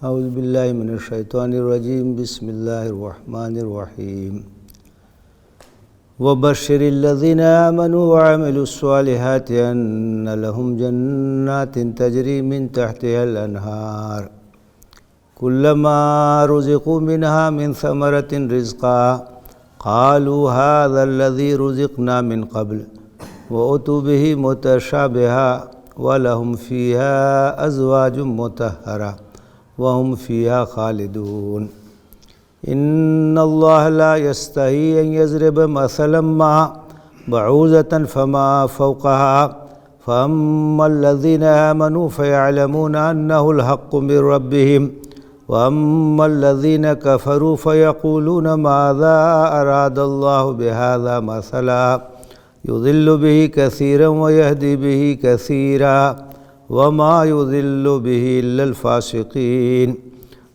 اعوذ باللہ من الشیطان الرجیم بسم اللہ الرحمن الرحیم وبشر الذین آمنوا وعملوا الصالحات ان لهم جنات تجری من تحتها الانہار کلما رزقوا منها من ثمرة رزقا قالوا هذا الذي رزقنا من قبل وأتوا به متشابها ولهم فيها أزواج مطهرة وهم فيها خالدون إن الله لا يستحي أن يضرب مثلا ما بعوضة فما فوقها فأما الذين آمنوا فيعلمون أنه الحق من ربهم وأما الذين كفروا فيقولون ماذا أراد الله بهذا مثلا يضل به كثيرا ويهدي به كثيرا وما يضل به إلا الفاسقين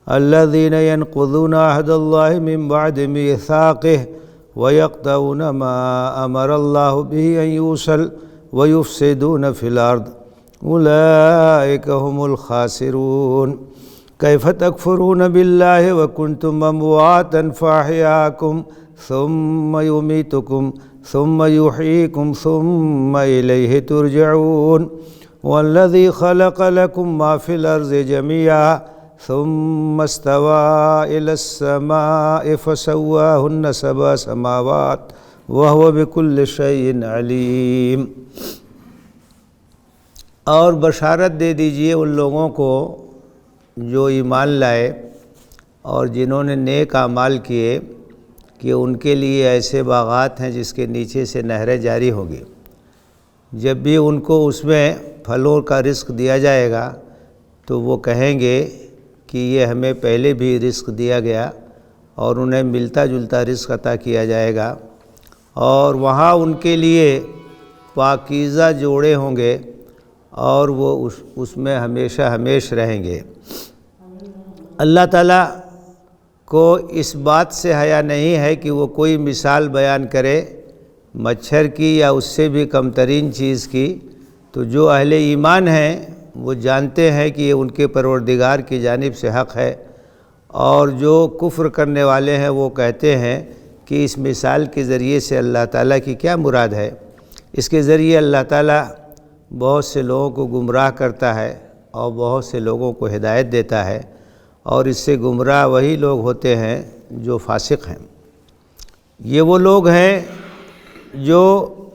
الذين ينقضون عهد الله من بعد ميثاقه ويقطعون ما أمر الله به أن يوصل ويفسدون في الأرض أولئك هم الخاسرون كيف تكفرون بالله وكنتم أمواتا فأحياكم ثم يميتكم ثم يحييكم ثم إليه ترجعون والذي خلق لكم ما في الأرض جميعا ثم استوى إلى السماء فسواهن سبع سماوات وهو بكل شيء عليم۔ اور بشارت دے دیجئے ان لوگوں کو جو ایمان لائے اور جنہوں نے نیک اعمال کیے کہ ان کے لیے ایسے باغات ہیں جس کے نیچے سے نہریں جاری ہوں گی۔ جب بھی ان کو اس میں پھلوں کا رزق دیا جائے گا تو وہ کہیں گے کہ یہ ہمیں پہلے بھی رزق دیا گیا، اور انہیں ملتا جلتا رزق عطا کیا جائے گا، اور وہاں ان کے لیے پاکیزہ جوڑے ہوں گے اور وہ اس میں ہمیشہ ہمیش رہیں گے۔ اللہ تعالیٰ کو اس بات سے حیا نہیں ہے کہ وہ کوئی مثال بیان کرے مچھر کی یا اس سے بھی کم ترین چیز کی، تو جو اہل ایمان ہیں وہ جانتے ہیں کہ یہ ان کے پروردگار کی جانب سے حق ہے، اور جو کفر کرنے والے ہیں وہ کہتے ہیں کہ اس مثال کے ذریعے سے اللہ تعالیٰ کی کیا مراد ہے۔ اس کے ذریعے اللہ تعالیٰ بہت سے لوگوں کو گمراہ کرتا ہے اور بہت سے لوگوں کو ہدایت دیتا ہے، اور اس سے گمراہ وہی لوگ ہوتے ہیں جو فاسق ہیں۔ یہ وہ لوگ ہیں جو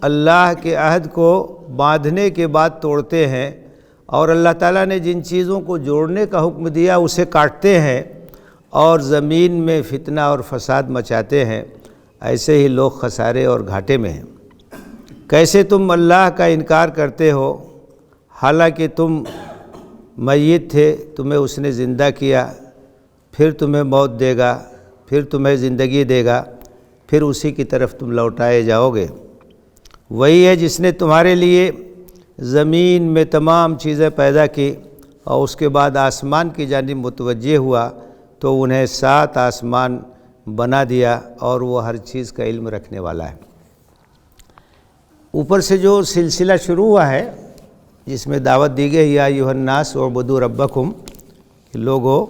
اللہ کے عہد کو باندھنے کے بعد توڑتے ہیں، اور اللہ تعالیٰ نے جن چیزوں کو جوڑنے کا حکم دیا اسے کاٹتے ہیں اور زمین میں فتنہ اور فساد مچاتے ہیں۔ ایسے ہی لوگ خسارے اور گھاٹے میں ہیں۔ کیسے تم اللہ کا انکار کرتے ہو حالانکہ تم میت تھے، تمہیں اس نے زندہ کیا، پھر تمہیں موت دے گا، پھر تمہیں زندگی دے گا، پھر اسی کی طرف تم لوٹائے جاؤ گے۔ وہی ہے جس نے تمہارے لیے زمین میں تمام چیزیں پیدا کی اور اس کے بعد آسمان کی جانب متوجہ ہوا تو انہیں 7 آسمان بنا دیا، اور وہ ہر چیز کا علم رکھنے والا ہے۔ اوپر سے جو سلسلہ شروع ہوا ہے جس میں دعوت دی گئی یا ایھا الناس اعبدوا ربکم، کہ لوگو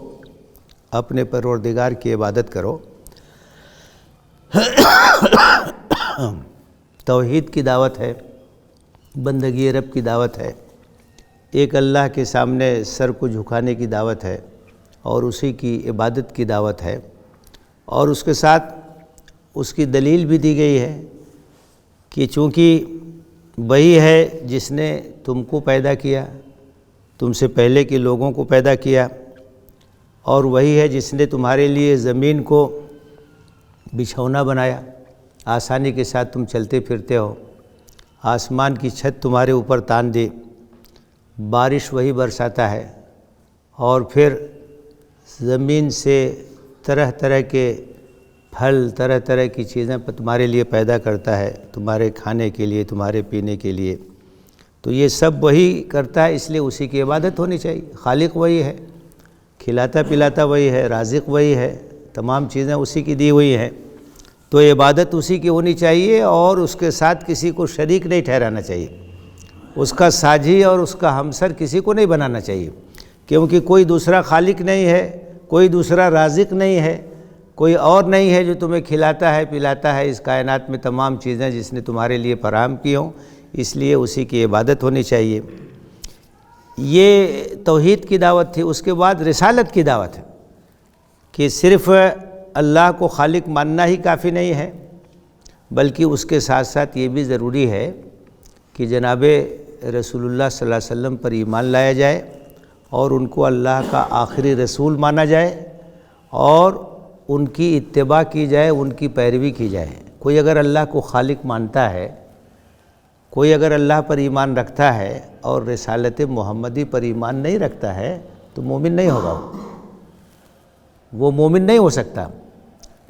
اپنے پروردگار کی عبادت کرو، توحید کی دعوت ہے، بندگی رب کی دعوت ہے، ایک اللہ کے سامنے سر کو جھکانے کی دعوت ہے، اور اسی کی عبادت کی دعوت ہے، اور اس کے ساتھ اس کی دلیل بھی دی گئی ہے کہ چونکہ وہی ہے جس نے تم کو پیدا کیا، تم سے پہلے کے لوگوں کو پیدا کیا، اور وہی ہے جس نے تمہارے لیے زمین کو بچھونا بنایا، آسانی کے ساتھ تم چلتے پھرتے ہو، آسمان کی چھت تمہارے اوپر تان دی، بارش وہی برساتا ہے، اور پھر زمین سے طرح طرح کے پھل، طرح طرح کی چیزیں تمہارے لیے پیدا کرتا ہے، تمہارے کھانے کے لیے، تمہارے پینے کے لیے۔ تو یہ سب وہی کرتا ہے، اس لیے اسی کی عبادت ہونی چاہیے۔ خالق وہی ہے، کھلاتا پلاتا وہی ہے، رازق وہی ہے، تمام چیزیں اسی کی دی ہوئی ہیں، تو عبادت اسی کی ہونی چاہیے، اور اس کے ساتھ کسی کو شریک نہیں ٹھہرانا چاہیے، اس کا ساجی اور اس کا ہمسر کسی کو نہیں بنانا چاہیے، کیونکہ کوئی دوسرا خالق نہیں ہے، کوئی دوسرا رازق نہیں ہے، کوئی اور نہیں ہے جو تمہیں کھلاتا ہے پلاتا ہے اس کائنات میں تمام چیزیں جس نے تمہارے لیے فراہم کی ہوں، اس لیے اسی کی عبادت ہونی چاہیے۔ یہ توحید کی دعوت تھی۔ اس کے بعد رسالت کی دعوت ہے کہ صرف اللہ کو خالق ماننا ہی کافی نہیں ہے، بلکہ اس کے ساتھ ساتھ یہ بھی ضروری ہے کہ جناب رسول اللہ صلی اللہ علیہ وسلم پر ایمان لایا جائے اور ان کو اللہ کا آخری رسول مانا جائے اور ان کی اتباع کی جائے، ان کی پیروی کی جائے۔ کوئی اگر اللہ کو خالق مانتا ہے، کوئی اگر اللہ پر ایمان رکھتا ہے اور رسالت محمدی پر ایمان نہیں رکھتا ہے تو مومن نہیں ہوگا، وہ مومن نہیں ہو سکتا۔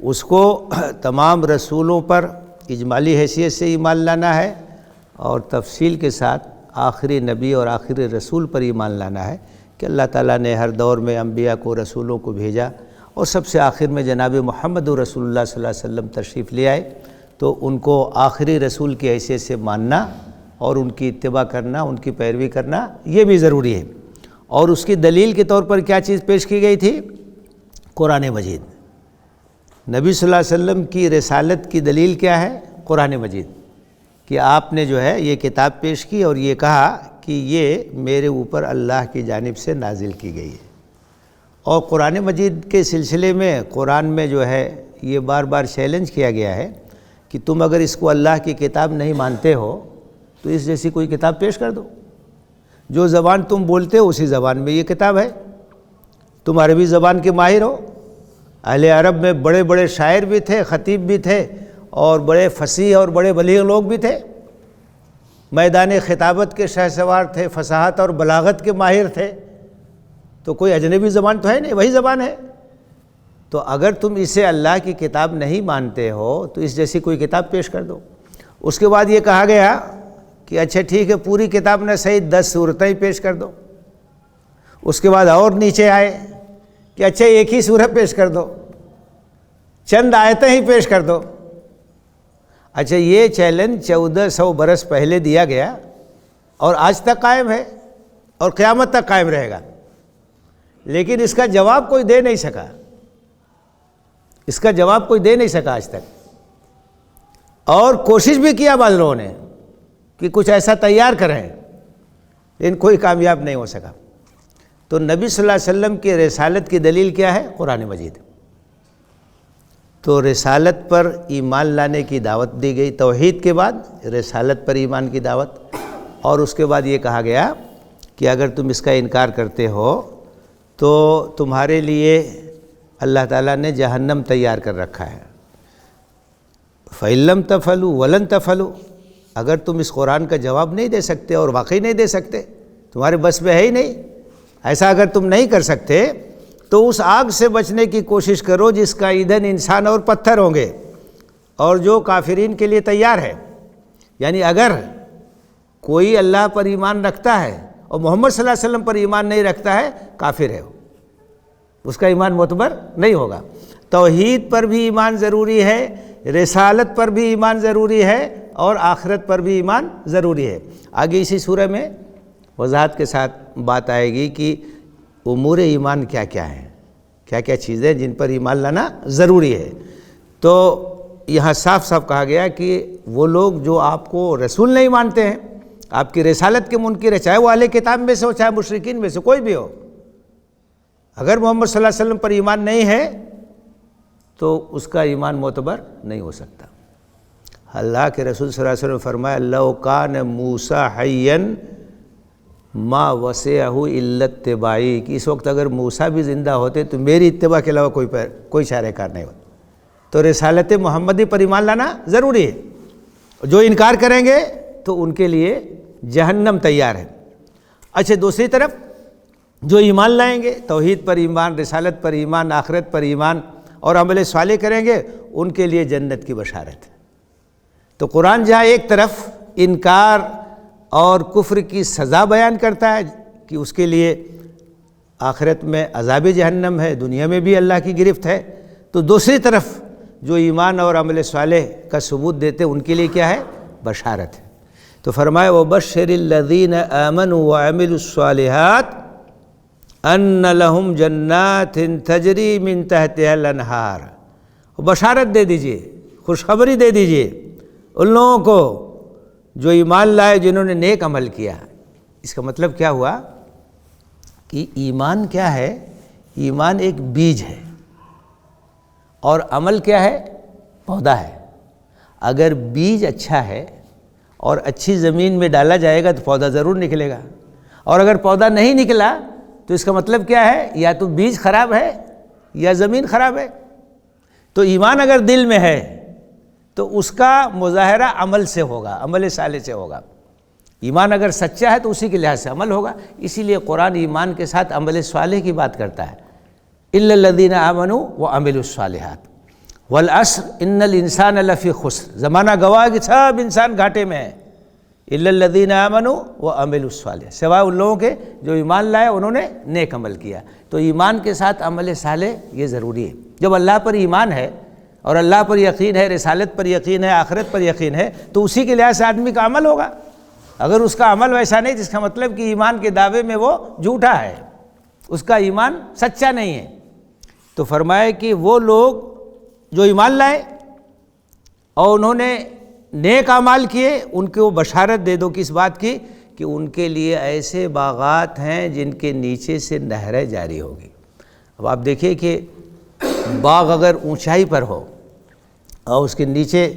اس کو تمام رسولوں پر اجمالی حیثیت سے ایمان لانا ہے اور تفصیل کے ساتھ آخری نبی اور آخری رسول پر ایمان لانا ہے کہ اللہ تعالیٰ نے ہر دور میں انبیاء کو، رسولوں کو بھیجا اور سب سے آخر میں جناب محمد رسول اللہ صلی اللہ علیہ وسلم تشریف لے آئے، تو ان کو آخری رسول کی حیثیت سے ماننا اور ان کی اتباع کرنا، ان کی پیروی کرنا یہ بھی ضروری ہے۔ اور اس کی دلیل کے طور پر کیا چیز پیش کی گئی تھی؟ قرآن مجید۔ نبی صلی اللہ علیہ وسلم کی رسالت کی دلیل کیا ہے؟ قرآن مجید، کہ آپ نے جو ہے یہ کتاب پیش کی اور یہ کہا کہ یہ میرے اوپر اللہ کی جانب سے نازل کی گئی ہے۔ اور قرآن مجید کے سلسلے میں قرآن میں جو ہے یہ بار بار چیلنج کیا گیا ہے کہ تم اگر اس کو اللہ کی کتاب نہیں مانتے ہو تو اس جیسی کوئی کتاب پیش کر دو۔ جو زبان تم بولتے ہو اسی زبان میں یہ کتاب ہے۔ تم عربی زبان کے ماہر ہو، اہل عرب میں بڑے بڑے شاعر بھی تھے، خطیب بھی تھے اور بڑے فصیح اور بڑے بلیغ لوگ بھی تھے، میدان خطابت کے شہسوار تھے، فصاحت اور بلاغت کے ماہر تھے، تو کوئی اجنبی زبان تو ہے نہیں، وہی زبان ہے۔ تو اگر تم اسے اللہ کی کتاب نہیں مانتے ہو تو اس جیسی کوئی کتاب پیش کر دو۔ اس کے بعد یہ کہا گیا کہ اچھا ٹھیک ہے، پوری کتاب نہ صحیح 10 سورتیں پیش کر دو۔ اس کے بعد اور نیچے آئے کہ اچھا ایک ہی سورہ پیش کر دو، چند آیتیں ہی پیش کر دو۔ اچھا یہ چیلنج 1400 برس پہلے دیا گیا اور آج تک قائم ہے اور قیامت تک قائم رہے گا، لیکن اس کا جواب کوئی دے نہیں سکا، اس کا جواب کوئی دے نہیں سکا آج تک۔ اور کوشش بھی کیا بعض لوگوں نے کہ کچھ ایسا تیار کریں، لیکن کوئی کامیاب نہیں ہو سکا۔ تو نبی صلی اللہ علیہ وسلم کی رسالت کی دلیل کیا ہے؟ قرآن مجید۔ تو رسالت پر ایمان لانے کی دعوت دی گئی، توحید کے بعد رسالت پر ایمان کی دعوت، اور اس کے بعد یہ کہا گیا کہ اگر تم اس کا انکار کرتے ہو تو تمہارے لیے اللہ تعالیٰ نے جہنم تیار کر رکھا ہے۔ فَإِن لَّمْ تَفْعَلُوا وَلَن تَفْعَلُوا، اگر تم اس قرآن کا جواب نہیں دے سکتے اور واقعی نہیں دے سکتے، تمہارے بس میں ہے ہی نہیں، ایسا اگر تم نہیں کر سکتے تو اس آگ سے بچنے کی کوشش کرو جس کا ایندھن انسان اور پتھر ہوں گے اور جو کافرین کے لیے تیار ہے۔ یعنی اگر کوئی اللہ پر ایمان رکھتا ہے اور محمد صلی اللہ علیہ وسلم پر ایمان نہیں رکھتا ہے، کافر ہے، اس کا ایمان معتبر نہیں ہوگا۔ توحید پر بھی ایمان ضروری ہے، رسالت پر بھی ایمان ضروری ہے اور آخرت پر بھی ایمان ضروری ہے۔ آگے اسی سورہ میں وضاحت کے ساتھ بات آئے گی کہ امور ایمان کیا کیا ہیں، کیا کیا چیزیں جن پر ایمان لانا ضروری ہے۔ تو یہاں صاف صاف کہا گیا کہ وہ لوگ جو آپ کو رسول نہیں مانتے ہیں، آپ کی رسالت کے منکر ہے، چاہے وہ اہل کتاب میں سے ہو، چاہے مشرکین میں سے کوئی بھی ہو، اگر محمد صلی اللہ علیہ وسلم پر ایمان نہیں ہے تو اس کا ایمان معتبر نہیں ہو سکتا۔ اللہ کے رسول صلی اللہ علیہ وسلم نے فرمایا لو کان موسیٰ حیا ما وسعہ الا اتباعی، کہ اس وقت اگر موسیٰ بھی زندہ ہوتے تو میری اتباع کے علاوہ کوئی چارہ کار نہیں ہوتا۔ تو رسالت محمدی پر ایمان لانا ضروری ہے، جو انکار کریں گے تو ان کے لیے جہنم تیار ہے۔ اچھا دوسری طرف جو ایمان لائیں گے، توحید پر ایمان، رسالت پر ایمان، آخرت پر ایمان اور عمل صالح کریں گے، ان کے لیے جنت کی بشارت ہے۔ تو قرآن جہاں ایک طرف انکار اور کفر کی سزا بیان کرتا ہے کہ اس کے لیے آخرت میں عذاب جہنم ہے، دنیا میں بھی اللہ کی گرفت ہے، تو دوسری طرف جو ایمان اور عمل صالح کا ثبوت دیتے ان کے لیے کیا ہے؟ بشارت ہے۔ تو فرمایا وَبَشِّرِ الَّذِينَ آمَنُوا وَعَمِلُوا الصَّالِحَاتِ ان لہم جنات تجری من تحتها الانہار، بشارت دے دیجئے، خوشخبری دے دیجئے ان لوگوں کو جو ایمان لائے، جنہوں نے نیک عمل کیا۔ اس کا مطلب کیا ہوا کہ ایمان کیا ہے؟ ایمان ایک بیج ہے، اور عمل کیا ہے؟ پودا ہے۔ اگر بیج اچھا ہے اور اچھی زمین میں ڈالا جائے گا تو پودا ضرور نکلے گا، اور اگر پودا نہیں نکلا تو اس کا مطلب کیا ہے؟ یا تو بیج خراب ہے یا زمین خراب ہے۔ تو ایمان اگر دل میں ہے تو اس کا مظاہرہ عمل سے ہوگا، عمل صالح سے ہوگا۔ ایمان اگر سچا ہے تو اسی کے لحاظ سے عمل ہوگا۔ اسی لیے قرآن ایمان کے ساتھ عمل صالح کی بات کرتا ہے، الا الذین آمنوا وعملوا الصالحات والعصر ان الانسان لفی خسر، زمانہ گواہ کہ سب انسان گھاٹے میں ہے۔ الا الذین آمنوا وعملوا الصالحات، سوائے ان لوگوں کے جو ایمان لائے، انہوں نے نیک عمل کیا۔ تو ایمان کے ساتھ عمل صالح یہ ضروری ہے۔ جب اللہ پر ایمان ہے اور اللہ پر یقین ہے، رسالت پر یقین ہے، آخرت پر یقین ہے، تو اسی کے لحاظ سے آدمی کا عمل ہوگا۔ اگر اس کا عمل ویسا نہیں، جس کا مطلب کہ ایمان کے دعوے میں وہ جھوٹا ہے، اس کا ایمان سچا نہیں ہے۔ تو فرمائے کہ وہ لوگ جو ایمان لائے اور انہوں نے نیک اعمال کیے، ان کو بشارت دے دو کس بات کی؟ کہ ان کے لیے ایسے باغات ہیں جن کے نیچے سے نہریں جاری ہوگی۔ اب آپ دیکھیے کہ باغ اگر اونچائی پر ہو اور اس کے نیچے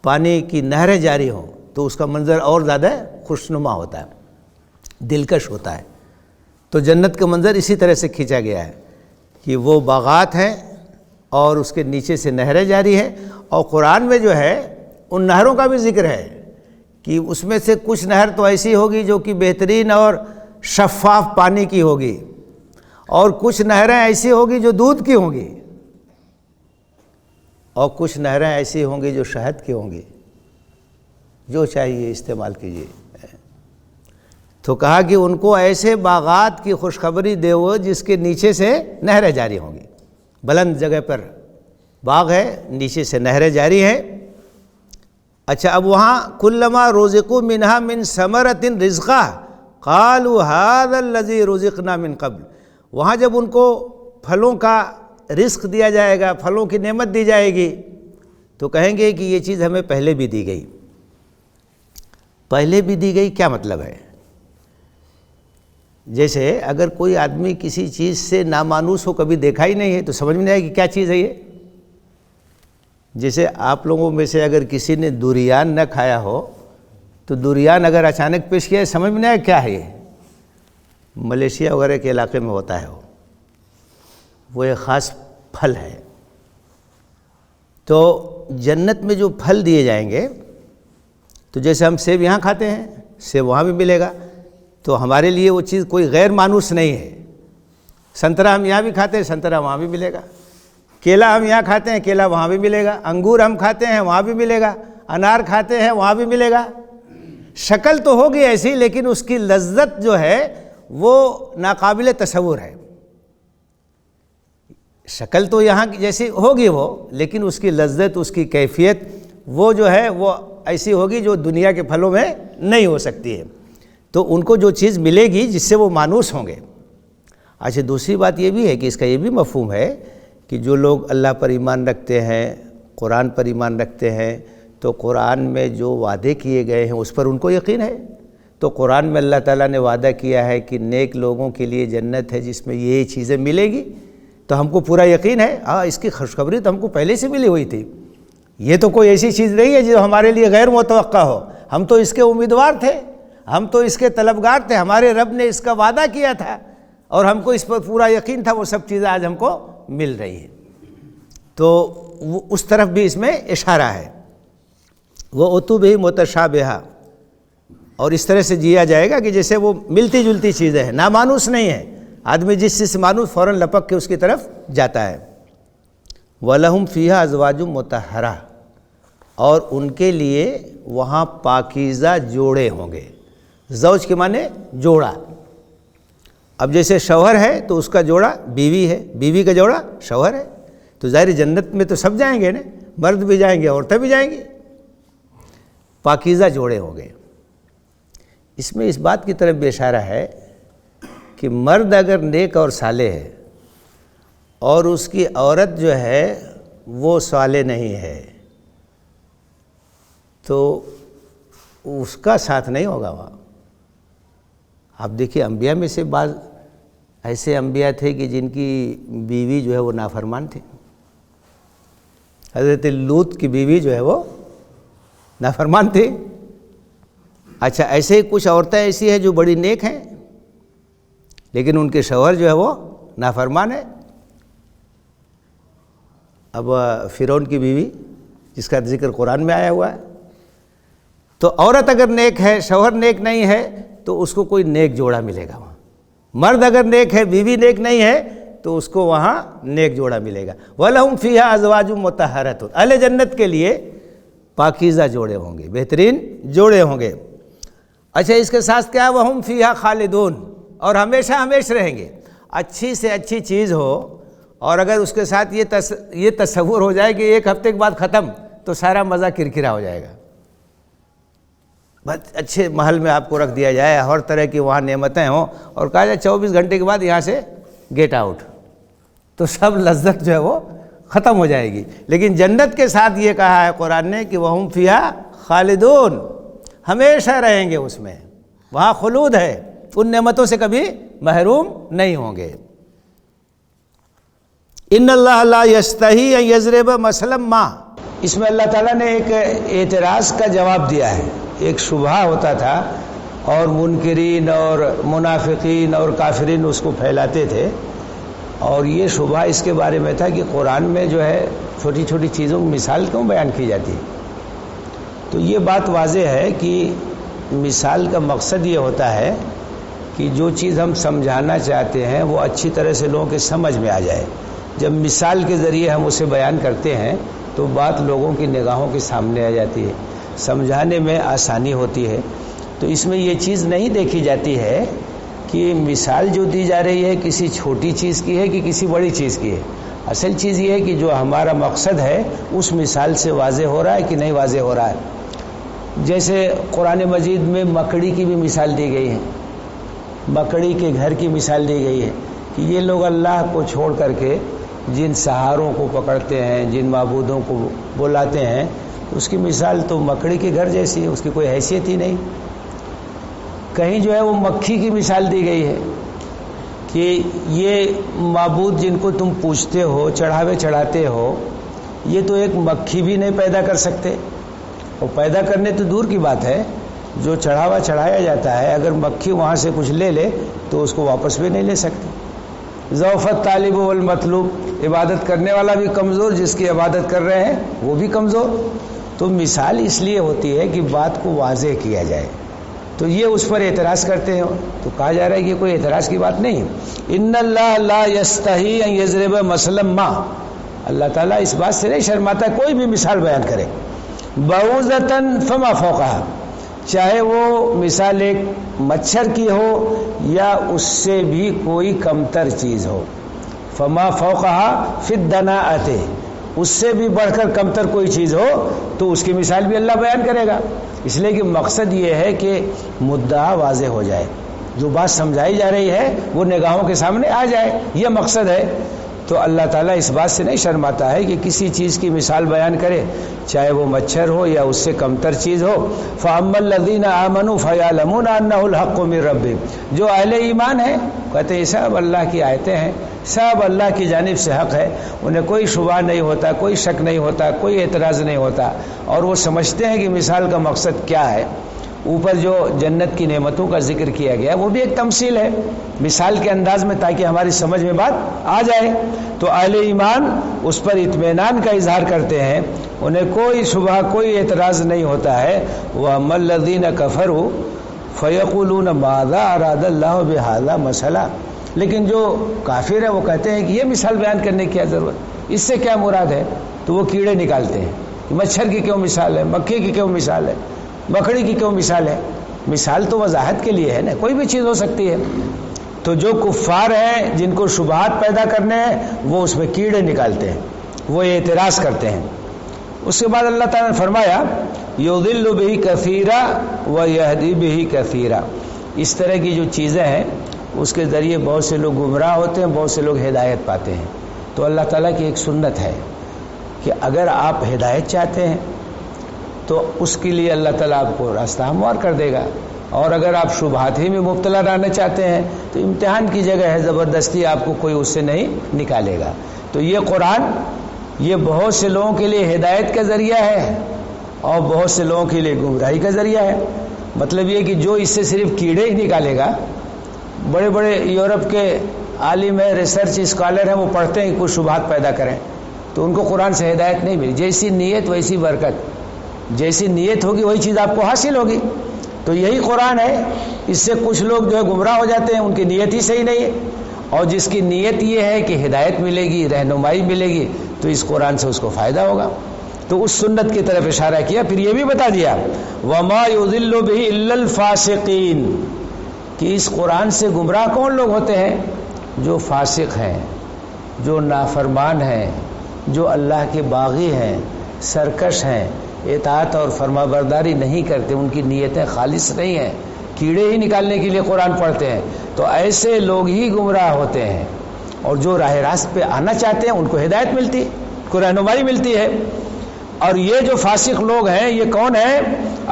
پانی کی نہریں جاری ہوں تو اس کا منظر اور زیادہ خوشنما ہوتا ہے، دلکش ہوتا ہے۔ تو جنت کا منظر اسی طرح سے کھینچا گیا ہے کہ وہ باغات ہیں اور اس کے نیچے سے نہریں جاری ہیں۔ اور قرآن میں جو ہے ان نہروں کا بھی ذکر ہے کہ اس میں سے کچھ نہر تو ایسی ہوگی جو کہ بہترین اور شفاف پانی کی ہوگی، اور کچھ نہریں ایسی ہوگی جو دودھ کی ہوں گی، اور کچھ نہریں ایسی ہوں گی جو شہد کی ہوں گی۔ جو چاہیے استعمال کیجیے۔ تو کہا کہ ان کو ایسے باغات کی خوشخبری دے وہ جس کے نیچے سے نہریں جاری ہوں گی۔ بلند جگہ پر باغ ہے، نیچے سے نہریں جاری ہیں۔ اچھا، اب وہاں کلما رزقوا منہا من ثمرۃ رزقا قالوا ھذا الذی رزقنا من قبل، وہاں جب ان کو پھلوں کا رزق دیا جائے گا، پھلوں کی نعمت دی جائے گی، تو کہیں گے کہ یہ چیز ہمیں پہلے بھی دی گئی۔ پہلے بھی دی گئی کیا مطلب ہے؟ جیسے اگر کوئی آدمی کسی چیز سے نامانوس ہو، کبھی دیکھا ہی نہیں ہے، تو سمجھ میں نہیں آئے کہ کیا چیز ہے یہ۔ جیسے آپ لوگوں میں سے اگر کسی نے دوریان نہ کھایا ہو تو دوریان اگر اچانک پیش کیا ہے، سمجھ میں نہیں آئے کیا ہے یہ۔ ملیشیا وغیرہ کے علاقے میں ہوتا ہے وہ ایک خاص پھل ہے۔ تو جنت میں جو پھل دیے جائیں گے، تو جیسے ہم سیب یہاں کھاتے ہیں، سیب وہاں بھی ملے گا، تو ہمارے لیے وہ چیز کوئی غیر مانوس نہیں ہے۔ سنترا ہم یہاں بھی کھاتے ہیں، سنترا وہاں بھی ملے گا۔ کیلا ہم یہاں کھاتے ہیں، کیلا وہاں بھی ملے گا۔ انگور ہم کھاتے ہیں، وہاں بھی ملے گا۔ انار کھاتے ہیں، وہاں بھی ملے گا۔ شکل تو ہوگی ایسی، لیکن اس کی لذت جو ہے وہ ناقابل تصور ہے۔ شکل تو یہاں جیسی ہوگی وہ، لیکن اس کی لذت، اس کی کیفیت وہ جو ہے وہ ایسی ہوگی جو دنیا کے پھلوں میں نہیں ہو سکتی ہے۔ تو ان کو جو چیز ملے گی جس سے وہ مانوس ہوں گے۔ اچھا، دوسری بات یہ بھی ہے کہ اس کا یہ بھی مفہوم ہے کہ جو لوگ اللہ پر ایمان رکھتے ہیں، قرآن پر ایمان رکھتے ہیں، تو قرآن میں جو وعدے کیے گئے ہیں اس پر ان کو یقین ہے۔ تو قرآن میں اللہ تعالیٰ نے وعدہ کیا ہے کہ نیک لوگوں کے لیے جنت ہے جس میں یہ چیزیں ملے گی، تو ہم کو پورا یقین ہے۔ اس کی خوشخبری تو ہم کو پہلے سے ملی ہوئی تھی۔ یہ تو کوئی ایسی چیز نہیں ہے جو ہمارے لیے غیر متوقع ہو، ہم تو اس کے امیدوار تھے، ہم تو اس کے طلبگار تھے، ہمارے رب نے اس کا وعدہ کیا تھا اور ہم کو اس پر پورا یقین تھا۔ وہ سب چیزیں آج ہم کو مل رہی ہیں۔ تو وہ اس طرف بھی اس میں اشارہ ہے۔ وہ اتو بھی متشابہہ، اور اس طرح سے جیا جائے گا کہ جیسے وہ ملتی جلتی چیزیں ہیں، نامانوس نہیں ہیں۔ آدمی جس چیز سے مانوس فوراً لپک کے اس کی طرف جاتا ہے۔ وَلَهُمْ فِيهَا أَزْوَاجٌ مُطَهَّرَةٌ، اور ان کے لیے وہاں پاکیزہ جوڑے ہوں گے۔ زوج کے معنی جوڑا۔ اب جیسے شوہر ہے تو اس کا جوڑا بیوی ہے، بیوی کا جوڑا شوہر ہے۔ تو ظاہر جنت میں تو سب جائیں گے نا، مرد بھی جائیں گے، عورتیں بھی جائیں گی۔ پاکیزہ جوڑے ہوں گے۔ اس میں اس بات کی طرف بھی اشارہ ہے کہ مرد اگر نیک اور صالح ہے اور اس کی عورت جو ہے وہ صالح نہیں ہے تو اس کا ساتھ نہیں ہوگا وہاں۔ آپ دیکھیے انبیاء میں سے بعض ایسے انبیاء تھے کہ جن کی بیوی جو ہے وہ نافرمان تھی۔ حضرت لوط کی بیوی جو ہے وہ نافرمان تھی۔ اچھا، ایسے ہی کچھ عورتیں ایسی ہیں جو بڑی نیک ہیں لیکن ان کے شوہر جو ہے وہ نافرمان ہے۔ اب فرعون کی بیوی جس کا ذکر قرآن میں آیا ہوا ہے، تو عورت اگر نیک ہے شوہر نیک نہیں ہے تو اس کو کوئی نیک جوڑا ملے گا وہاں۔ مرد اگر نیک ہے بیوی نیک نہیں ہے تو اس کو وہاں نیک جوڑا ملے گا۔ وَلَهُمْ فِيهَا أَزْوَاجٌ مُطَهَّرَةٌ، اہل جنت کے لیے پاکیزہ جوڑے ہوں گے، بہترین جوڑے ہوں گے۔ اچھا، اس کے ساتھ کیا وَهُمْ فِيهَا خَالِدُونَ، اور ہمیشہ ہمیشہ رہیں گے۔ اچھی سے اچھی چیز ہو اور اگر اس کے ساتھ یہ تصور ہو جائے کہ ایک ہفتے کے بعد ختم تو سارا مزہ کرکرا ہو جائے گا۔ بس اچھے محل میں آپ کو رکھ دیا جائے، ہر طرح کی وہاں نعمتیں ہوں اور کہا جائے 24 گھنٹے کے بعد یہاں سے گیٹ آؤٹ، تو سب لذت جو ہے وہ ختم ہو جائے گی۔ لیکن جنت کے ساتھ یہ کہا ہے قرآن نے کہ وَهُمْ فِيهَا خَالِدُونَ، ہمیشہ رہیں گے اس میں، وہاں خلود ہے، ان نعمتوں سے کبھی محروم نہیں ہوں گے۔ ان اللہ لا یستحی ان یضرب مثلا ما، اس میں اللہ تعالیٰ نے ایک اعتراض کا جواب دیا ہے۔ ایک شبہہ ہوتا تھا اور منکرین اور منافقین اور کافرین اس کو پھیلاتے تھے، اور یہ شبہہ اس کے بارے میں تھا کہ قرآن میں جو ہے چھوٹی چھوٹی چیزوں کی مثال کیوں بیان کی جاتی ہے۔ تو یہ بات واضح ہے کہ مثال کا مقصد یہ ہوتا ہے کہ جو چیز ہم سمجھانا چاہتے ہیں وہ اچھی طرح سے لوگوں کے سمجھ میں آ جائے۔ جب مثال کے ذریعے ہم اسے بیان کرتے ہیں تو بات لوگوں کی نگاہوں کے سامنے آ جاتی ہے، سمجھانے میں آسانی ہوتی ہے۔ تو اس میں یہ چیز نہیں دیکھی جاتی ہے کہ مثال جو دی جا رہی ہے کسی چھوٹی چیز کی ہے کہ کسی بڑی چیز کی ہے۔ اصل چیز یہ ہے کہ جو ہمارا مقصد ہے اس مثال سے واضح ہو رہا ہے کہ نہیں واضح ہو رہا ہے۔ جیسے قرآن مجید میں مکڑی کی بھی مثال دی گئی ہے، مکڑی کے گھر کی مثال دی گئی ہے کہ یہ لوگ اللہ کو چھوڑ کر کے جن سہاروں کو پکڑتے ہیں، جن معبودوں کو بلاتے ہیں، اس کی مثال تو مکڑی کے گھر جیسی ہے، اس کی کوئی حیثیت ہی نہیں۔ کہیں جو ہے وہ مکھی کی مثال دی گئی ہے کہ یہ معبود جن کو تم پوجتے ہو، چڑھاوے چڑھاتے ہو، یہ تو ایک مکھی بھی نہیں پیدا کر سکتے، اور پیدا کرنے تو دور کی بات ہے، جو چڑھاوا چڑھایا جاتا ہے اگر مکھی وہاں سے کچھ لے لے تو اس کو واپس بھی نہیں لے سکتے۔ ضعفت طالب والمطلوب، عبادت کرنے والا بھی کمزور، جس کی عبادت کر رہے ہیں وہ بھی کمزور۔ تو مثال اس لیے ہوتی ہے کہ بات کو واضح کیا جائے، تو یہ اس پر اعتراض کرتے ہیں، تو کہا جا رہا ہے کہ کوئی اعتراض کی بات نہیں۔ ان اللہ لا یستحی ان یضرب مثلا ما، اللہ تعالیٰ اس بات سے نہیں شرماتا کوئی بھی مثال بیان کرے، بعوضۃ فما فوقہا، چاہے وہ مثال ایک مچھر کی ہو یا اس سے بھی کوئی کمتر چیز ہو، فما فوقہا فی الدناءۃ، اس سے بھی بڑھ کر کمتر کوئی چیز ہو تو اس کی مثال بھی اللہ بیان کرے گا۔ اس لیے کہ مقصد یہ ہے کہ مدعا واضح ہو جائے، جو بات سمجھائی جا رہی ہے وہ نگاہوں کے سامنے آ جائے، یہ مقصد ہے۔ تو اللہ تعالیٰ اس بات سے نہیں شرماتا ہے کہ کسی چیز کی مثال بیان کرے، چاہے وہ مچھر ہو یا اس سے کمتر چیز ہو۔ فَأَمَّا الَّذِينَ آمَنُوا فَيَعْلَمُونَ أَنَّهُ الْحَقُّ مِن رَّبِّهِمْ، جو اہل ایمان ہیں کہتے ہیں یہ سب اللہ کی آیتیں ہیں، سب اللہ کی جانب سے حق ہے، انہیں کوئی شبہ نہیں ہوتا، کوئی شک نہیں ہوتا، کوئی اعتراض نہیں ہوتا، اور وہ سمجھتے ہیں کہ مثال کا مقصد کیا ہے۔ اوپر جو جنت کی نعمتوں کا ذکر کیا گیا وہ بھی ایک تمثیل ہے مثال کے انداز میں، تاکہ ہماری سمجھ میں بات آ جائے۔ تو اہل ایمان اس پر اطمینان کا اظہار کرتے ہیں، انہیں کوئی شبہ کوئی اعتراض نہیں ہوتا ہے۔ وَأَمَّا الَّذِينَ كَفَرُوا فَيَقُولُونَ مَاذَا أَرَادَ اللَّهُ بِهَذَا مَثَلًا، لیکن جو کافر ہیں وہ کہتے ہیں کہ یہ مثال بیان کرنے کی کیا ضرورت، اس سے کیا مراد ہے؟ تو وہ کیڑے نکالتے ہیں کہ مچھر کی کیوں مثال ہے، مکھی کی کیوں مثال ہے، مکڑی کی کیوں مثال ہے؟ مثال تو وضاحت کے لیے ہے نا، کوئی بھی چیز ہو سکتی ہے۔ تو جو کفار ہیں جن کو شبہات پیدا کرنے ہیں وہ اس میں کیڑے نکالتے ہیں، وہ اعتراض کرتے ہیں۔ اس کے بعد اللہ تعالیٰ نے فرمایا یضل بہ کثیرا و یہدی بہ کثیرا، اس طرح کی جو چیزیں ہیں اس کے ذریعے بہت سے لوگ گمراہ ہوتے ہیں، بہت سے لوگ ہدایت پاتے ہیں۔ تو اللہ تعالیٰ کی ایک سنت ہے کہ اگر آپ ہدایت چاہتے ہیں تو اس کے لیے اللہ تعالیٰ آپ کو راستہ ہموار کر دے گا، اور اگر آپ شبہات ہی میں مبتلا رہنا چاہتے ہیں تو امتحان کی جگہ ہے، زبردستی آپ کو کوئی اس سے نہیں نکالے گا۔ تو یہ قرآن یہ بہت سے لوگوں کے لیے ہدایت کا ذریعہ ہے اور بہت سے لوگوں کے لیے گمراہی کا ذریعہ ہے۔ مطلب یہ کہ جو اس سے صرف کیڑے ہی نکالے گا، بڑے بڑے یورپ کے عالم ہیں، ریسرچ اسکالر ہیں، وہ پڑھتے ہیں کہ کچھ شبہات پیدا کریں تو ان کو قرآن سے ہدایت نہیں ملی۔ جیسی نیت ویسی برکت، جیسی نیت ہوگی وہی چیز آپ کو حاصل ہوگی۔ تو یہی قرآن ہے، اس سے کچھ لوگ جو ہے گمراہ ہو جاتے ہیں، ان کی نیت ہی صحیح نہیں ہے، اور جس کی نیت یہ ہے کہ ہدایت ملے گی، رہنمائی ملے گی، تو اس قرآن سے اس کو فائدہ ہوگا۔ تو اس سنت کی طرف اشارہ کیا، پھر یہ بھی بتا دیا وَمَا يُضِلُّ بِهِ إِلَّا الْفَاسِقِينَ کہ اس قرآن سے گمراہ کون لوگ ہوتے ہیں؟ جو فاسق ہیں، جو نافرمان ہیں، جو اللہ کے باغی ہیں، سرکش ہیں، اطاعت اور فرما برداری نہیں کرتے، ان کی نیتیں خالص نہیں ہیں، کیڑے ہی نکالنے کے لیے قرآن پڑھتے ہیں، تو ایسے لوگ ہی گمراہ ہوتے ہیں۔ اور جو راہ راست پہ آنا چاہتے ہیں ان کو ہدایت ملتی، کو رہنمائی ملتی ہے۔ اور یہ جو فاسق لوگ ہیں یہ کون ہیں؟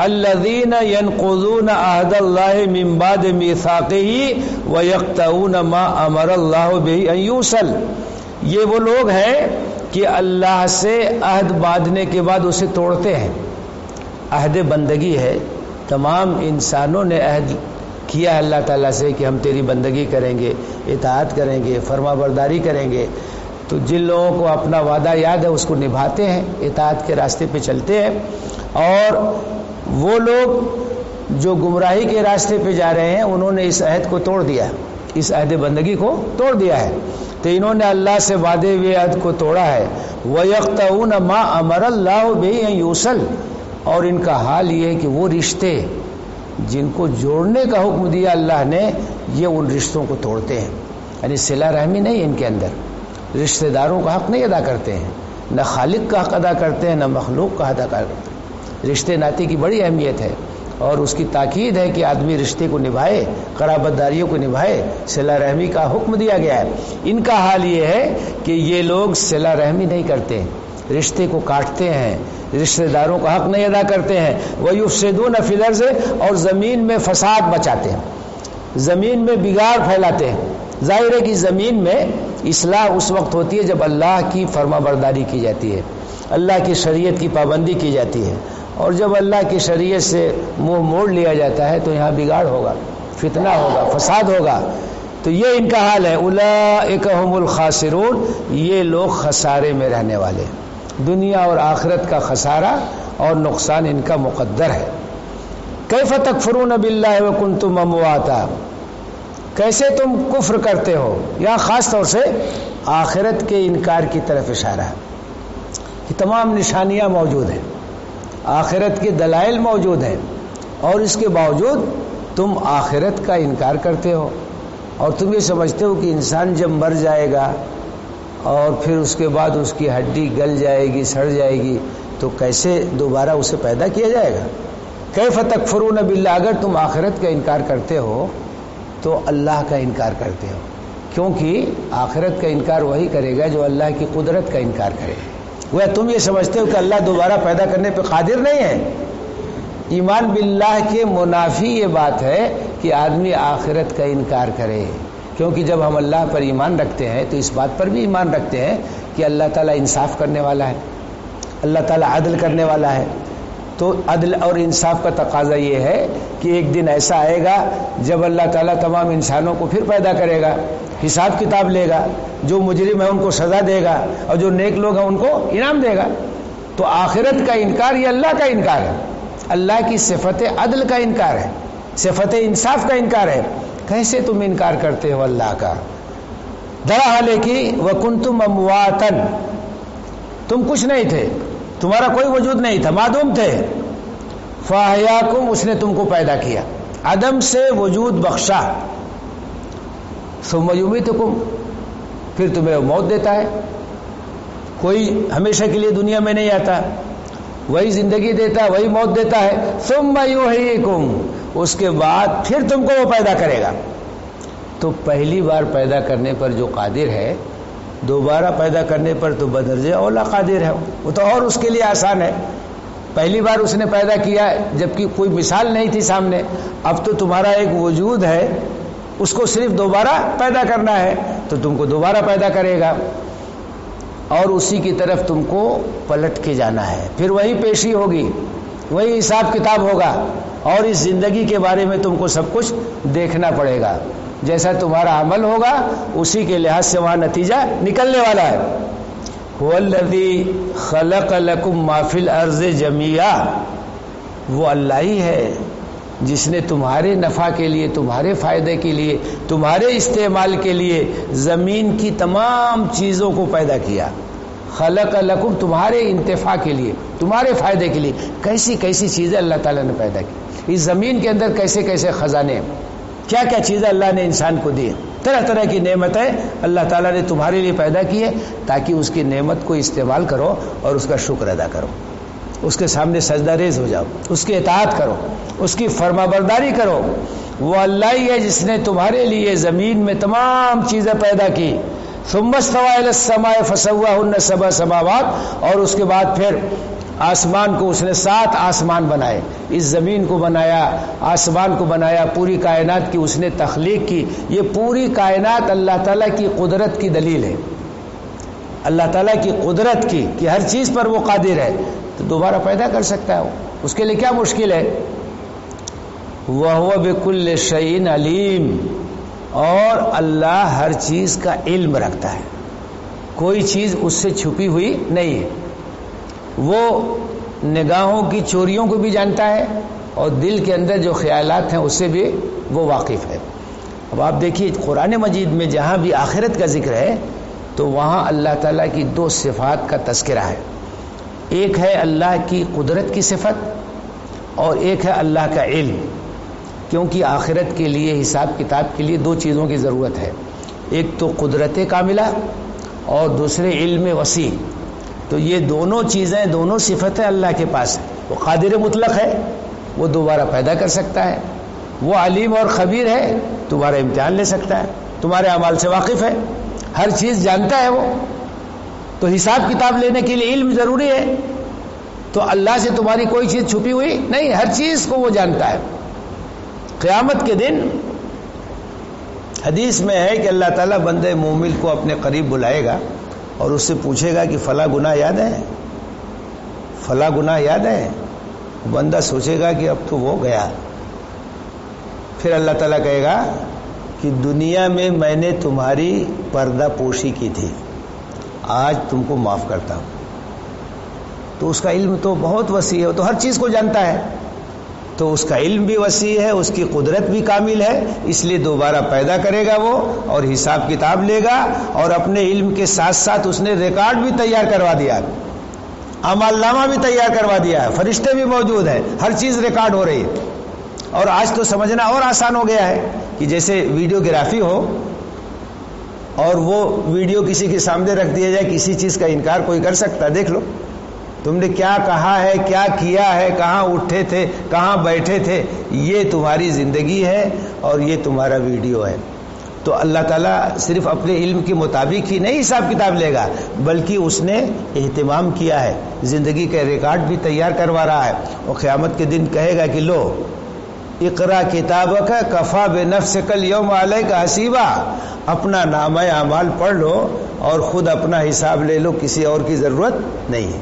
الذین ینقضون عہد اللہ من بعد میثاقہ ویقطعون ما امر اللہ بہ ان یوصل، یہ وہ لوگ ہیں کہ اللہ سے عہد باندھنے کے بعد اسے توڑتے ہیں۔ عہد بندگی ہے، تمام انسانوں نے عہد کیا اللہ تعالیٰ سے کہ ہم تیری بندگی کریں گے، اطاعت کریں گے، فرما برداری کریں گے۔ تو جن لوگوں کو اپنا وعدہ یاد ہے اس کو نبھاتے ہیں، اطاعت کے راستے پہ چلتے ہیں، اور وہ لوگ جو گمراہی کے راستے پہ جا رہے ہیں انہوں نے اس عہد کو توڑ دیا، اس عہد بندگی کو توڑ دیا ہے۔ تو انہوں نے اللہ سے وعدے ہوئے عہد کو توڑا ہے۔ وَيَقْطَعُونَ مَا أَمَرَ اللَّهُ بِهِ أَن يُوصَلَ، اور ان کا حال یہ ہے کہ وہ رشتے جن کو جوڑنے کا حکم دیا اللہ نے، یہ ان رشتوں کو توڑتے ہیں، یعنی صلہ رحمی نہیں ان کے اندر، رشتہ داروں کا حق نہیں ادا کرتے ہیں، نہ خالق کا حق ادا کرتے ہیں، نہ مخلوق کا ادا کرتے ہیں۔ رشتے ناطے کی بڑی اہمیت ہے اور اس کی تاکید ہے کہ آدمی رشتے کو نبھائے، قرابت داریوں کو نبھائے، صلہ رحمی کا حکم دیا گیا ہے۔ ان کا حال یہ ہے کہ یہ لوگ صلہ رحمی نہیں کرتے، رشتے کو کاٹتے ہیں، رشتہ داروں کا حق نہیں ادا کرتے ہیں۔ وَيُفْسِدُونَ فِي الْأَرْضِ، اور زمین میں فساد مچاتے ہیں، زمین میں بگاڑ پھیلاتے ہیں۔ ظاہر ہے کہ زمین میں اصلاح اس وقت ہوتی ہے جب اللہ کی فرما برداری کی جاتی ہے، اللہ کی شریعت کی پابندی کی جاتی ہے، اور جب اللہ کی شریعت سے منہ موڑ لیا جاتا ہے تو یہاں بگاڑ ہوگا، فتنہ ہوگا، فساد ہوگا۔ تو یہ ان کا حال ہے۔ اولئک هم الخاسرون، یہ لوگ خسارے میں رہنے والے، دنیا اور آخرت کا خسارہ اور نقصان ان کا مقدر ہے۔ کیف تکفرون باللہ وکنتم امواتا، کیسے تم کفر کرتے ہو؟ یا خاص طور سے آخرت کے انکار کی طرف اشارہ ہے کہ تمام نشانیاں موجود ہیں، آخرت کے دلائل موجود ہیں، اور اس کے باوجود تم آخرت کا انکار کرتے ہو، اور تم یہ سمجھتے ہو کہ انسان جب مر جائے گا اور پھر اس کے بعد اس کی ہڈی گل جائے گی، سڑ جائے گی، تو کیسے دوبارہ اسے پیدا کیا جائے گا؟ کیف تکفرون باللہ، اگر تم آخرت کا انکار کرتے ہو تو اللہ کا انکار کرتے ہو، کیونکہ آخرت کا انکار وہی کرے گا جو اللہ کی قدرت کا انکار کرے گا۔ وہ تم یہ سمجھتے ہو کہ اللہ دوبارہ پیدا کرنے پہ قادر نہیں ہے۔ ایمان باللہ کے منافی یہ بات ہے کہ آدمی آخرت کا انکار کرے، کیونکہ جب ہم اللہ پر ایمان رکھتے ہیں تو اس بات پر بھی ایمان رکھتے ہیں کہ اللہ تعالیٰ انصاف کرنے والا ہے، اللہ تعالیٰ عدل کرنے والا ہے۔ تو عدل اور انصاف کا تقاضا یہ ہے کہ ایک دن ایسا آئے گا جب اللہ تعالیٰ تمام انسانوں کو پھر پیدا کرے گا، حساب کتاب لے گا، جو مجرم ہے ان کو سزا دے گا اور جو نیک لوگ ہیں ان کو انعام دے گا۔ تو آخرت کا انکار یہ اللہ کا انکار ہے، اللہ کی صفت عدل کا انکار ہے، صفت انصاف کا انکار ہے۔ کیسے تم انکار کرتے ہو اللہ کا؟ درا حال ہے کہ وَكُنْتُمْ أَمْوَاتًا، تم کچھ نہیں تھے، تمہارا کوئی وجود نہیں تھا، معدوم تھے۔ فَأَحْيَاكُمْ، اس نے تم کو پیدا کیا، عدم سے وجود بخشا۔ ثُمَّ يُمِيتُكُمْ، پھر تمہیں موت دیتا ہے۔ کوئی ہمیشہ کے لیے دنیا میں نہیں آتا، وہی زندگی دیتا ہے، وہی موت دیتا ہے۔ ثُمَّ يُحْيِيكُمْ، اس کے بعد پھر تم کو وہ پیدا کرے گا۔ تو پہلی بار پیدا کرنے پر جو قادر ہے، دوبارہ پیدا کرنے پر تو بدرجہ اولا قادر ہے، وہ تو اور اس کے لیے آسان ہے۔ پہلی بار اس نے پیدا کیا جبکہ کوئی مثال نہیں تھی سامنے، اب تو تمہارا ایک وجود ہے، اس کو صرف دوبارہ پیدا کرنا ہے تو تم کو دوبارہ پیدا کرے گا، اور اسی کی طرف تم کو پلٹ کے جانا ہے، پھر وہی پیشی ہوگی، وہی حساب کتاب ہوگا، اور اس زندگی کے بارے میں تم کو سب کچھ دیکھنا پڑے گا، جیسا تمہارا عمل ہوگا اسی کے لحاظ سے وہاں نتیجہ نکلنے والا ہے۔ هو الذی خلق لکم ما فی الارض جمیعا، وہ اللہ ہی ہے جس نے تمہارے نفع کے لیے، تمہارے فائدے کے لیے، تمہارے استعمال کے لیے زمین کی تمام چیزوں کو پیدا کیا۔ خلق لکم، تمہارے انتفاع کے لیے، تمہارے فائدے کے لیے کیسی کیسی چیزیں اللہ تعالیٰ نے پیدا کی۔ اس زمین کے اندر کیسے کیسے خزانے، کیا کیا چیزیں اللہ نے انسان کو دی، طرح طرح کی نعمتیں اللہ تعالیٰ نے تمہارے لیے پیدا کی ہے تاکہ اس کی نعمت کو استعمال کرو اور اس کا شکر ادا کرو، اس کے سامنے سجدہ ریز ہو جاؤ، اس کی اطاعت کرو، اس کی فرما برداری کرو۔ وہ اللہ ہی ہے جس نے تمہارے لیے زمین میں تمام چیزیں پیدا کی۔ ثم استوى الى السماء فسواهن سبع سماوات، اور اس کے بعد پھر آسمان کو اس نے 7 آسمان بنائے، اس زمین کو بنایا، آسمان کو بنایا، پوری کائنات کی اس نے تخلیق کی۔ یہ پوری کائنات اللہ تعالیٰ کی قدرت کی دلیل ہے، اللہ تعالیٰ کی قدرت کی کہ ہر چیز پر وہ قادر ہے، تو دوبارہ پیدا کر سکتا ہے، اس کے لیے کیا مشکل ہے۔ وَهُوَ بِكُلِّ شَيْءٍ عَلِيمٌ، اور اللہ ہر چیز کا علم رکھتا ہے، کوئی چیز اس سے چھپی ہوئی نہیں ہے۔ وہ نگاہوں کی چوریوں کو بھی جانتا ہے اور دل کے اندر جو خیالات ہیں اس سے بھی وہ واقف ہے۔ اب آپ دیکھیے قرآن مجید میں جہاں بھی آخرت کا ذکر ہے تو وہاں اللہ تعالیٰ کی 2 صفات کا تذکرہ ہے، ایک ہے اللہ کی قدرت کی صفت اور ایک ہے اللہ کا علم، کیونکہ آخرت کے لیے، حساب کتاب کے لیے 2 چیزوں کی ضرورت ہے، ایک تو قدرت کاملہ اور دوسرے علم وسیع۔ تو یہ دونوں چیزیں، دونوں صفتیں اللہ کے پاس ہیں۔ وہ قادر مطلق ہے، وہ دوبارہ پیدا کر سکتا ہے، وہ علیم اور خبیر ہے، تمہارا امتحان لے سکتا ہے، تمہارے اعمال سے واقف ہے، ہر چیز جانتا ہے وہ۔ تو حساب کتاب لینے کے لیے علم ضروری ہے، تو اللہ سے تمہاری کوئی چیز چھپی ہوئی نہیں، ہر چیز کو وہ جانتا ہے۔ قیامت کے دن حدیث میں ہے کہ اللہ تعالیٰ بندے مومن کو اپنے قریب بلائے گا اور اس سے پوچھے گا کہ فلاں گناہ یاد ہے، فلاں گناہ یاد ہے۔ بندہ سوچے گا کہ اب تو وہ گیا، پھر اللہ تعالیٰ کہے گا کہ دنیا میں نے تمہاری پردہ پوشی کی تھی، آج تم کو معاف کرتا ہوں۔ تو اس کا علم تو بہت وسیع ہے، وہ تو ہر چیز کو جانتا ہے، تو اس کا علم بھی وسیع ہے، اس کی قدرت بھی کامل ہے، اس لیے دوبارہ پیدا کرے گا وہ اور حساب کتاب لے گا، اور اپنے علم کے ساتھ ساتھ اس نے ریکارڈ بھی تیار کروا دیا، اعمال نامہ بھی تیار کروا دیا ہے، فرشتے بھی موجود ہیں، ہر چیز ریکارڈ ہو رہی ہے۔ اور آج تو سمجھنا اور آسان ہو گیا ہے کہ جیسے ویڈیوگرافی ہو اور وہ ویڈیو کسی کے سامنے رکھ دیا جائے، کسی چیز کا انکار کوئی کر سکتا ہے؟ دیکھ لو تم نے کیا کہا ہے، کیا کیا ہے، کہاں اٹھے تھے، کہاں بیٹھے تھے، یہ تمہاری زندگی ہے اور یہ تمہارا ویڈیو ہے۔ تو اللہ تعالیٰ صرف اپنے علم کے مطابق ہی نہیں حساب کتاب لے گا، بلکہ اس نے اہتمام کیا ہے، زندگی کا ریکارڈ بھی تیار کروا رہا ہے، اور قیامت کے دن کہے گا کہ لو اقرا کتابک کفا بنفسک الیوم علیک حسیبا، اپنا نامہ اعمال پڑھ لو اور خود اپنا حساب لے لو، کسی اور کی ضرورت نہیں ہے۔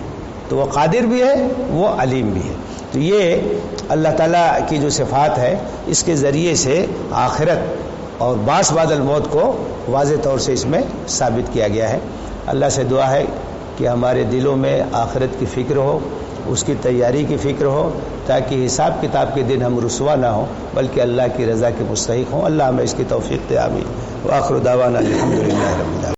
تو وہ قادر بھی ہے، وہ علیم بھی ہے۔ تو یہ اللہ تعالیٰ کی جو صفات ہے، اس کے ذریعے سے آخرت اور بعث بعد الموت کو واضح طور سے اس میں ثابت کیا گیا ہے۔ اللہ سے دعا ہے کہ ہمارے دلوں میں آخرت کی فکر ہو، اس کی تیاری کی فکر ہو، تاکہ حساب کتاب کے دن ہم رسوا نہ ہوں بلکہ اللہ کی رضا کے مستحق ہوں۔ اللہ ہمیں اس کی توفیق دے، آمین۔ وآخر دعوانا الحمدللہ رب العالمین۔